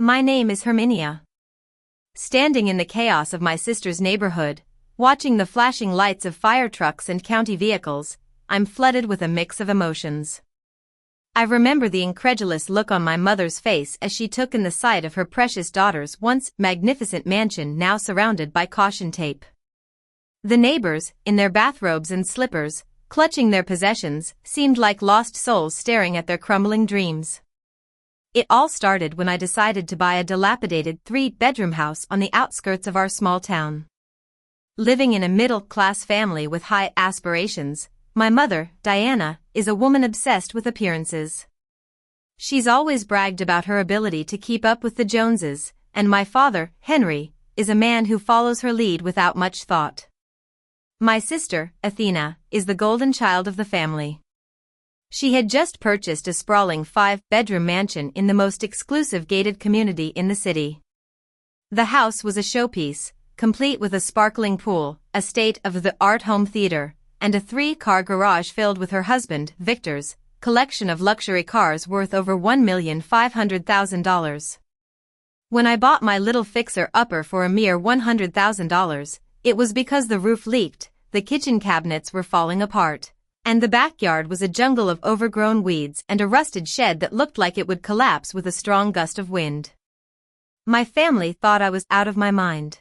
My name is Herminia. Standing in the chaos of my sister's neighborhood, watching the flashing lights of fire trucks and county vehicles, I'm flooded with a mix of emotions. I remember the incredulous look on my mother's face as she took in the sight of her precious daughter's once magnificent mansion now surrounded by caution tape. The neighbors, in their bathrobes and slippers, clutching their possessions, seemed like lost souls staring at their crumbling dreams. It all started when I decided to buy a dilapidated 3-bedroom house on the outskirts of our small town. Living in a middle-class family with high aspirations, my mother, Diana, is a woman obsessed with appearances. She's always bragged about her ability to keep up with the Joneses, and my father, Henry, is a man who follows her lead without much thought. My sister, Athena, is the golden child of the family. She had just purchased a sprawling 5-bedroom mansion in the most exclusive gated community in the city. The house was a showpiece, complete with a sparkling pool, a state-of-the-art home theater, and a 3-car garage filled with her husband, Victor's, collection of luxury cars worth over $1,500,000. When I bought my little fixer-upper for a mere $100,000, it was because the roof leaked, the kitchen cabinets were falling apart, and the backyard was a jungle of overgrown weeds and a rusted shed that looked like it would collapse with a strong gust of wind. My family thought I was out of my mind.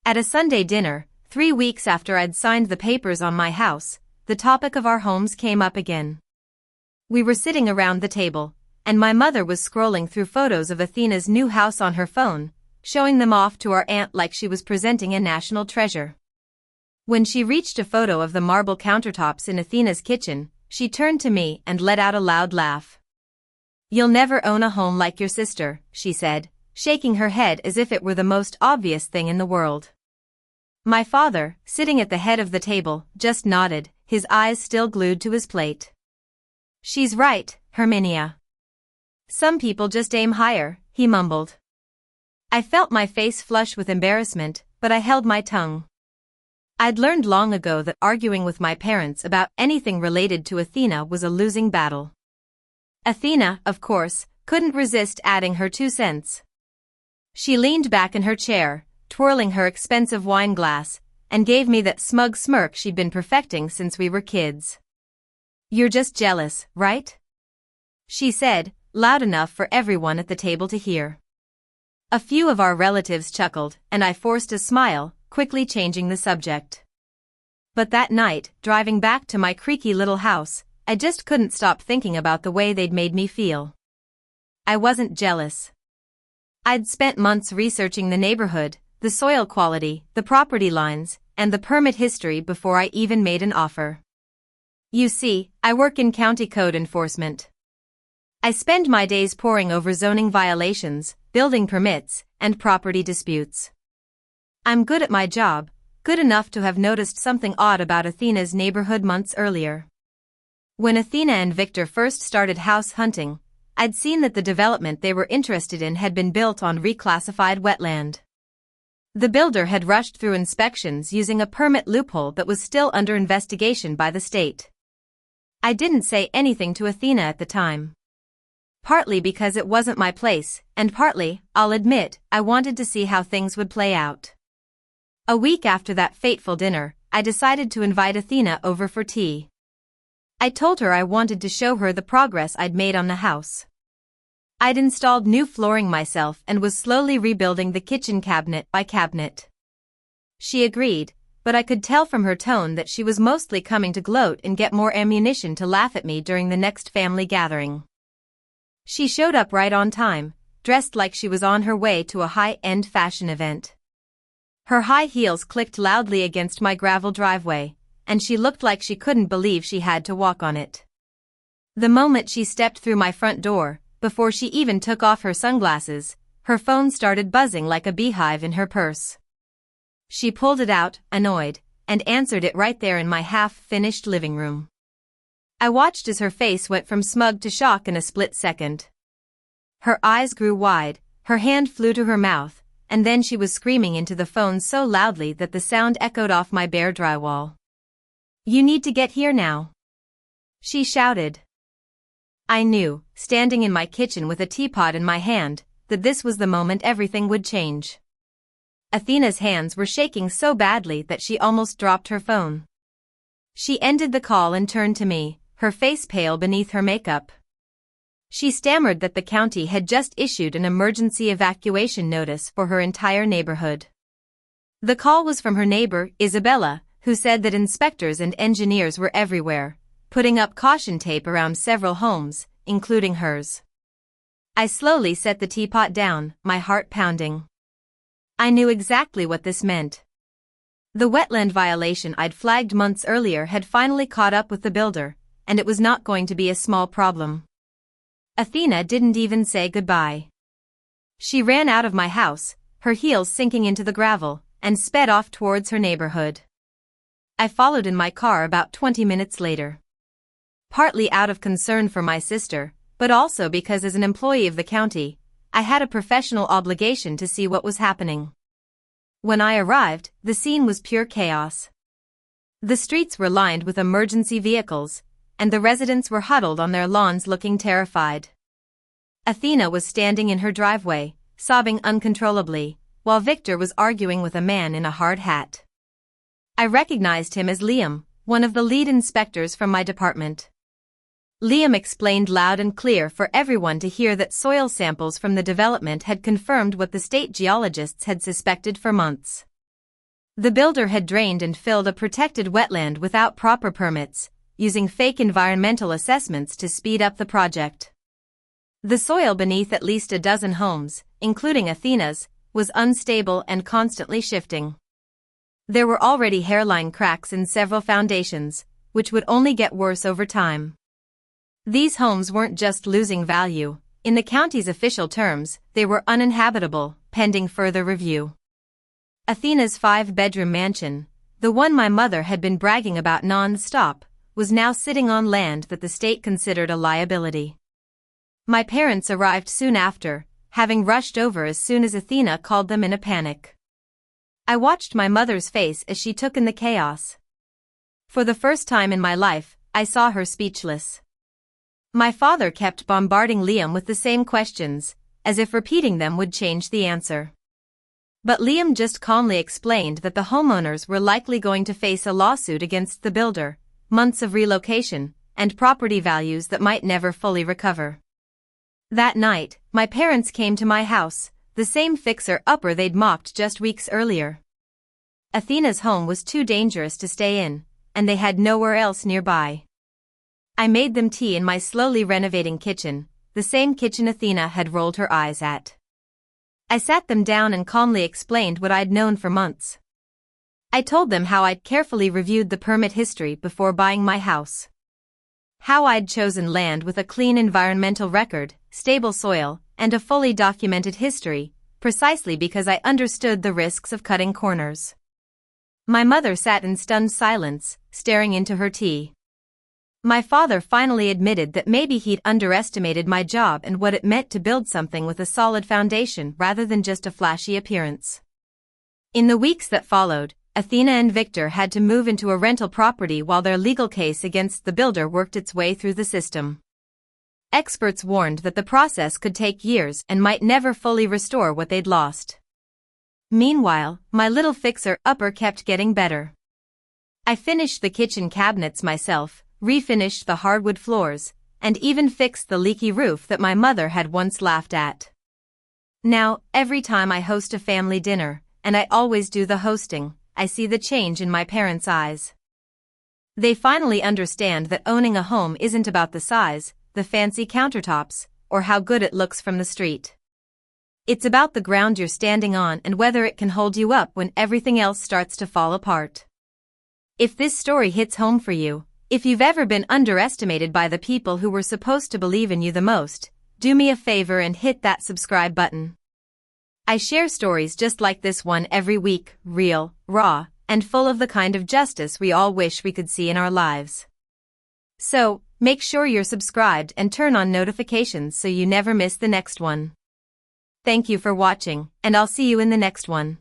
At a Sunday dinner, 3 weeks after I'd signed the papers on my house, the topic of our homes came up again. We were sitting around the table, and my mother was scrolling through photos of Athena's new house on her phone, showing them off to our aunt like she was presenting a national treasure. When she reached a photo of the marble countertops in Athena's kitchen, she turned to me and let out a loud laugh. "You'll never own a home like your sister," she said, shaking her head as if it were the most obvious thing in the world. My father, sitting at the head of the table, just nodded, his eyes still glued to his plate. "She's right, Herminia. Some people just aim higher," he mumbled. I felt my face flush with embarrassment, but I held my tongue. I'd learned long ago that arguing with my parents about anything related to Athena was a losing battle. Athena, of course, couldn't resist adding her 2 cents. She leaned back in her chair, twirling her expensive wine glass, and gave me that smug smirk she'd been perfecting since we were kids. "You're just jealous, right?" she said, loud enough for everyone at the table to hear. A few of our relatives chuckled, and I forced a smile, quickly changing the subject. But that night, driving back to my creaky little house, I just couldn't stop thinking about the way they'd made me feel. I wasn't jealous. I'd spent months researching the neighborhood, the soil quality, the property lines, and the permit history before I even made an offer. You see, I work in county code enforcement. I spend my days poring over zoning violations, building permits, and property disputes. I'm good at my job, good enough to have noticed something odd about Athena's neighborhood months earlier. When Athena and Victor first started house hunting, I'd seen that the development they were interested in had been built on reclassified wetland. The builder had rushed through inspections using a permit loophole that was still under investigation by the state. I didn't say anything to Athena at the time. Partly because it wasn't my place, and partly, I'll admit, I wanted to see how things would play out. A week after that fateful dinner, I decided to invite Athena over for tea. I told her I wanted to show her the progress I'd made on the house. I'd installed new flooring myself and was slowly rebuilding the kitchen cabinet by cabinet. She agreed, but I could tell from her tone that she was mostly coming to gloat and get more ammunition to laugh at me during the next family gathering. She showed up right on time, dressed like she was on her way to a high-end fashion event. Her high heels clicked loudly against my gravel driveway, and she looked like she couldn't believe she had to walk on it. The moment she stepped through my front door, before she even took off her sunglasses, her phone started buzzing like a beehive in her purse. She pulled it out, annoyed, and answered it right there in my half-finished living room. I watched as her face went from smug to shock in a split second. Her eyes grew wide, her hand flew to her mouth, and then she was screaming into the phone so loudly that the sound echoed off my bare drywall. "You need to get here now," she shouted. I knew, standing in my kitchen with a teapot in my hand, that this was the moment everything would change. Athena's hands were shaking so badly that she almost dropped her phone. She ended the call and turned to me, her face pale beneath her makeup. She stammered that the county had just issued an emergency evacuation notice for her entire neighborhood. The call was from her neighbor, Isabella, who said that inspectors and engineers were everywhere, putting up caution tape around several homes, including hers. I slowly set the teapot down, my heart pounding. I knew exactly what this meant. The wetland violation I'd flagged months earlier had finally caught up with the builder, and it was not going to be a small problem. Athena didn't even say goodbye. She ran out of my house, her heels sinking into the gravel, and sped off towards her neighborhood. I followed in my car about 20 minutes later. Partly out of concern for my sister, but also because as an employee of the county, I had a professional obligation to see what was happening. When I arrived, the scene was pure chaos. The streets were lined with emergency vehicles, and the residents were huddled on their lawns looking terrified. Athena was standing in her driveway, sobbing uncontrollably, while Victor was arguing with a man in a hard hat. I recognized him as Liam, one of the lead inspectors from my department. Liam explained loud and clear for everyone to hear that soil samples from the development had confirmed what the state geologists had suspected for months. The builder had drained and filled a protected wetland without proper permits, using fake environmental assessments to speed up the project. The soil beneath at least a dozen homes, including Athena's, was unstable and constantly shifting. There were already hairline cracks in several foundations, which would only get worse over time. These homes weren't just losing value, in the county's official terms, they were uninhabitable, pending further review. Athena's 5-bedroom mansion, the one my mother had been bragging about non-stop, was now sitting on land that the state considered a liability. My parents arrived soon after, having rushed over as soon as Athena called them in a panic. I watched my mother's face as she took in the chaos. For the first time in my life, I saw her speechless. My father kept bombarding Liam with the same questions, as if repeating them would change the answer. But Liam just calmly explained that the homeowners were likely going to face a lawsuit against the builder, months of relocation, and property values that might never fully recover. That night, my parents came to my house, the same fixer-upper they'd mocked just weeks earlier. Athena's home was too dangerous to stay in, and they had nowhere else nearby. I made them tea in my slowly renovating kitchen, the same kitchen Athena had rolled her eyes at. I sat them down and calmly explained what I'd known for months. I told them how I'd carefully reviewed the permit history before buying my house. How I'd chosen land with a clean environmental record, stable soil, and a fully documented history, precisely because I understood the risks of cutting corners. My mother sat in stunned silence, staring into her tea. My father finally admitted that maybe he'd underestimated my job and what it meant to build something with a solid foundation rather than just a flashy appearance. In the weeks that followed, Athena and Victor had to move into a rental property while their legal case against the builder worked its way through the system. Experts warned that the process could take years and might never fully restore what they'd lost. Meanwhile, my little fixer-upper kept getting better. I finished the kitchen cabinets myself, refinished the hardwood floors, and even fixed the leaky roof that my mother had once laughed at. Now, every time I host a family dinner, and I always do the hosting, I see the change in my parents' eyes. They finally understand that owning a home isn't about the size, the fancy countertops, or how good it looks from the street. It's about the ground you're standing on and whether it can hold you up when everything else starts to fall apart. If this story hits home for you, if you've ever been underestimated by the people who were supposed to believe in you the most, do me a favor and hit that subscribe button. I share stories just like this one every week, real, raw, and full of the kind of justice we all wish we could see in our lives. So, make sure you're subscribed and turn on notifications so you never miss the next one. Thank you for watching, and I'll see you in the next one.